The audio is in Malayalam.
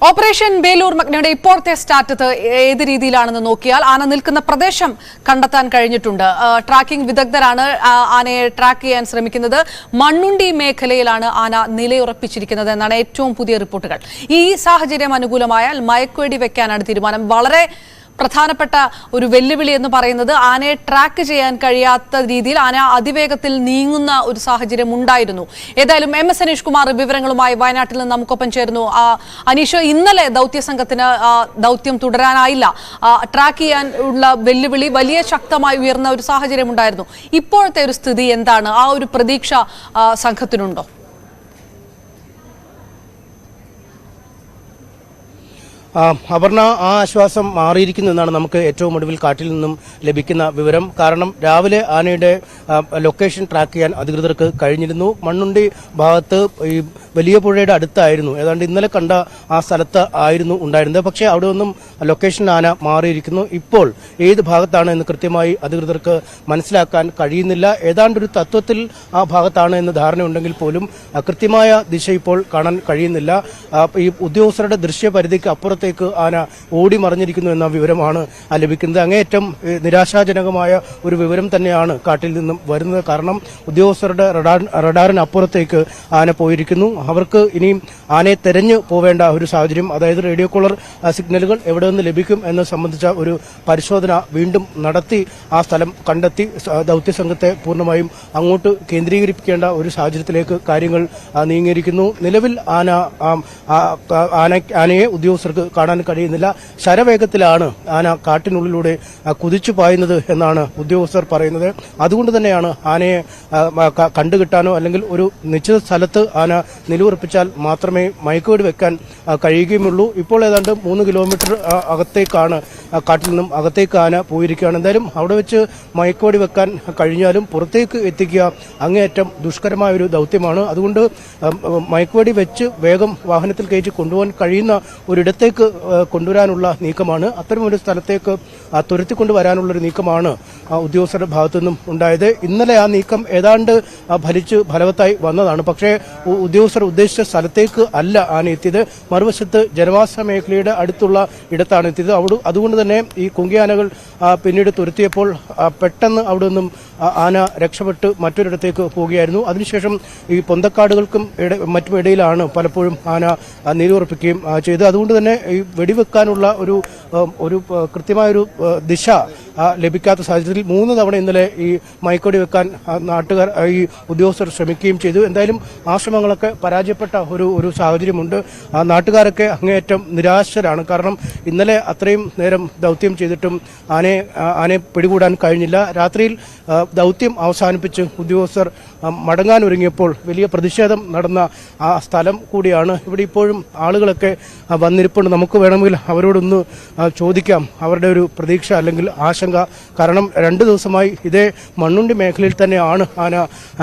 ഓപ്പറേഷൻ ബേലൂർ മഗ്നയുടെ ഇപ്പോഴത്തെ സ്റ്റാറ്റസ് ഏത് രീതിയിലാണെന്ന് നോക്കിയാൽ ആന നിൽക്കുന്ന പ്രദേശം കണ്ടെത്താൻ കഴിഞ്ഞിട്ടുണ്ട്. ട്രാക്കിംഗ് വിദഗ്ധരാണ് ആനയെ ട്രാക്ക് ചെയ്യാൻ ശ്രമിക്കുന്നത്. മണ്ണുണ്ടി മേഖലയിലാണ് ആന നിലയുറപ്പിച്ചിരിക്കുന്നത് എന്നാണ് ഏറ്റവും പുതിയ റിപ്പോർട്ടുകൾ. ഈ സാഹചര്യം അനുകൂലമായാൽ മയക്കുവെടി വെക്കാനാണ് തീരുമാനം. വളരെ പ്രധാനപ്പെട്ട ഒരു വെല്ലുവിളി എന്ന് പറയുന്നത് ആനയെ ട്രാക്ക് ചെയ്യാൻ കഴിയാത്ത രീതിയിൽ ആന അതിവേഗത്തിൽ നീങ്ങുന്ന ഒരു സാഹചര്യം ഉണ്ടായിരുന്നു. ഏതായാലും MS അനീഷ് കുമാർ വിവരങ്ങളുമായി വയനാട്ടിൽ നിന്ന് നമുക്കൊപ്പം ചേർന്നു. അനീഷ്, ഇന്നലെ ദൗത്യസംഘത്തിന് ദൗത്യം തുടരാനായില്ല. ട്രാക്ക് ചെയ്യാൻ ഉള്ള വെല്ലുവിളി വലിയ ശക്തമായി ഉയർന്ന ഒരു സാഹചര്യം ഉണ്ടായിരുന്നു. ഇപ്പോഴത്തെ ഒരു സ്ഥിതി എന്താണ്? ആ ഒരു പ്രതീക്ഷ സംഘത്തിനുണ്ടോ? അപർണ, ആ ആശ്വാസം മാറിയിരിക്കുന്നു എന്നാണ് നമുക്ക് ഏറ്റവും ഒടുവിൽ കാട്ടിൽ നിന്നും ലഭിക്കുന്ന വിവരം. കാരണം രാവിലെ ആനയുടെ ലൊക്കേഷൻ ട്രാക്ക് ചെയ്യാൻ അധികൃതർക്ക് കഴിഞ്ഞിരുന്നു. മണ്ണുണ്ടി ഭാഗത്ത് ഈ വലിയ പുഴയുടെ അടുത്തായിരുന്നു, ഏതാണ്ട് ഇന്നലെ കണ്ട ആ സ്ഥലത്ത് ആയിരുന്നു ഉണ്ടായിരുന്നത്. പക്ഷേ അവിടെ നിന്നും ലൊക്കേഷൻ ആന മാറിയിരിക്കുന്നു. ഇപ്പോൾ ഏത് ഭാഗത്താണ് എന്ന് കൃത്യമായി അധികൃതർക്ക് മനസ്സിലാക്കാൻ കഴിയുന്നില്ല. ഏതാണ്ടൊരു തത്വത്തിൽ ആ ഭാഗത്താണ് എന്ന് ധാരണയുണ്ടെങ്കിൽ പോലും കൃത്യമായ ദിശ ഇപ്പോൾ കാണാൻ കഴിയുന്നില്ല. ഈ ഉദ്യോഗസ്ഥരുടെ ദൃശ്യപരിധിക്ക് അപ്പുറത്ത് ആന ഓടി മറിഞ്ഞിരിക്കുന്നു എന്ന വിവരമാണ് ലഭിക്കുന്നത്. അങ്ങേയറ്റം നിരാശാജനകമായ ഒരു വിവരം തന്നെയാണ് കാട്ടിൽ നിന്നും വരുന്നത്. കാരണം ഉദ്യോഗസ്ഥരുടെ റഡാറിനപ്പുറത്തേക്ക് ആന പോയിരിക്കുന്നു. അവർക്ക് ഇനിയും ആനയെ തെരഞ്ഞു പോവേണ്ട ഒരു സാഹചര്യം, അതായത് റേഡിയോ കോളർ സിഗ്നലുകൾ എവിടെ നിന്ന് ലഭിക്കും എന്ന് സംബന്ധിച്ച ഒരു പരിശോധന വീണ്ടും നടത്തി ആ സ്ഥലം കണ്ടെത്തി ദൗത്യസംഘത്തെ പൂർണ്ണമായും അങ്ങോട്ട് കേന്ദ്രീകരിപ്പിക്കേണ്ട ഒരു സാഹചര്യത്തിലേക്ക് കാര്യങ്ങൾ നീങ്ങിയിരിക്കുന്നു. നിലവിൽ ആനയെ ഉദ്യോഗസ്ഥർക്ക് കാണാൻ കഴിയുന്നില്ല. ശരവേഗത്തിലാണ് ആന കാട്ടിനുള്ളിലൂടെ കുതിച്ചു പായുന്നത് എന്നാണ് ഉദ്യോഗസ്ഥർ പറയുന്നത്. അതുകൊണ്ട് തന്നെയാണ് ആനയെ കണ്ടുകിട്ടാനോ അല്ലെങ്കിൽ ഒരു നിശ്ചിത സ്ഥലത്ത് ആന നിലയുറപ്പിച്ചാൽ മാത്രമേ മയക്കുവെടി വെക്കാൻ കഴിയുകയുമുള്ളൂ. ഇപ്പോൾ ഏതാണ്ട് 3 കിലോമീറ്റർ അകത്തേക്കാണ്, കാട്ടിൽ നിന്നും അകത്തേക്ക് ആന പോയിരിക്കുകയാണ്. എന്തായാലും അവിടെ വെച്ച് മയക്കുവെടി വെക്കാൻ കഴിഞ്ഞാലും പുറത്തേക്ക് എത്തിക്കുക അങ്ങേയറ്റം ദുഷ്കരമായ ഒരു ദൗത്യമാണ്. അതുകൊണ്ട് മയക്കുവെടി വെച്ച് വേഗം വാഹനത്തിൽ കയറ്റി കൊണ്ടുപോകാൻ കഴിയുന്ന ഒരിടത്തേക്ക് കൊണ്ടുവരാനുള്ള നീക്കമാണ്, അത്തരമൊരു സ്ഥലത്തേക്ക് തുരത്തിക്കൊണ്ടുവരാനുള്ളൊരു നീക്കമാണ് ഉദ്യോഗസ്ഥരുടെ ഭാഗത്തു നിന്നും ഉണ്ടായത്. ഇന്നലെ ആ നീക്കം ഏതാണ്ട് ഫലവത്തായി വന്നതാണ്. പക്ഷേ ഉദ്യോഗസ്ഥർ ഉദ്ദേശിച്ച സ്ഥലത്തേക്ക് അല്ല ആന എത്തിയത്, മറുവശത്ത് ജനവാസ മേഖലയുടെ അടുത്തുള്ള ഇടത്താണ് എത്തിയത്. അതുകൊണ്ട് തന്നെ ഈ കുങ്കിയാനകൾ പിന്നീട് തുരത്തിയപ്പോൾ പെട്ടെന്ന് അവിടെ നിന്നും ആന രക്ഷപ്പെട്ട് മറ്റൊരിടത്തേക്ക് പോവുകയായിരുന്നു. അതിനുശേഷം ഈ പൊന്തക്കാടുകൾക്കും മറ്റും ഇടയിലാണ് പലപ്പോഴും ആന നിലയുറപ്പിക്കുകയും ചെയ്തത്. അതുകൊണ്ട് തന്നെ ഈ വെടിവെക്കാനുള്ള ഒരു കൃത്യമായൊരു ദിശ ലഭിക്കാത്ത സാഹചര്യത്തിൽ 3 തവണ ഇന്നലെ ഈ മയക്കുവെടി വെക്കാൻ നാട്ടുകാർ, ഈ ഉദ്യോഗസ്ഥർ ശ്രമിക്കുകയും ചെയ്തു. എന്തായാലും ആ ശ്രമങ്ങളൊക്കെ പരാജയപ്പെട്ട ഒരു സാഹചര്യമുണ്ട്. നാട്ടുകാരൊക്കെ അങ്ങേയറ്റം നിരാശരാണ്. കാരണം ഇന്നലെ അത്രയും നേരം ദൗത്യം ചെയ്തിട്ടും ആനയെ പിടികൂടാൻ കഴിഞ്ഞില്ല. രാത്രിയിൽ ദൗത്യം അവസാനിപ്പിച്ച് ഉദ്യോഗസ്ഥർ മടങ്ങാനൊരുങ്ങിയപ്പോൾ വലിയ പ്രതിഷേധം നടന്ന ആ സ്ഥലം കൂടിയാണ്. ഇവിടെ ഇപ്പോഴും ആളുകളൊക്കെ വന്നിരിപ്പുണ്ട്. നമുക്ക് വേണമെങ്കിൽ അവരോടൊന്ന് ചോദിക്കാം അവരുടെ ഒരു പ്രതീക്ഷ അല്ലെങ്കിൽ ആശങ്ക. കാരണം 2 ദിവസമായി ഇതേ മണ്ണുണ്ടി മേഖലയിൽ തന്നെയാണ് ആന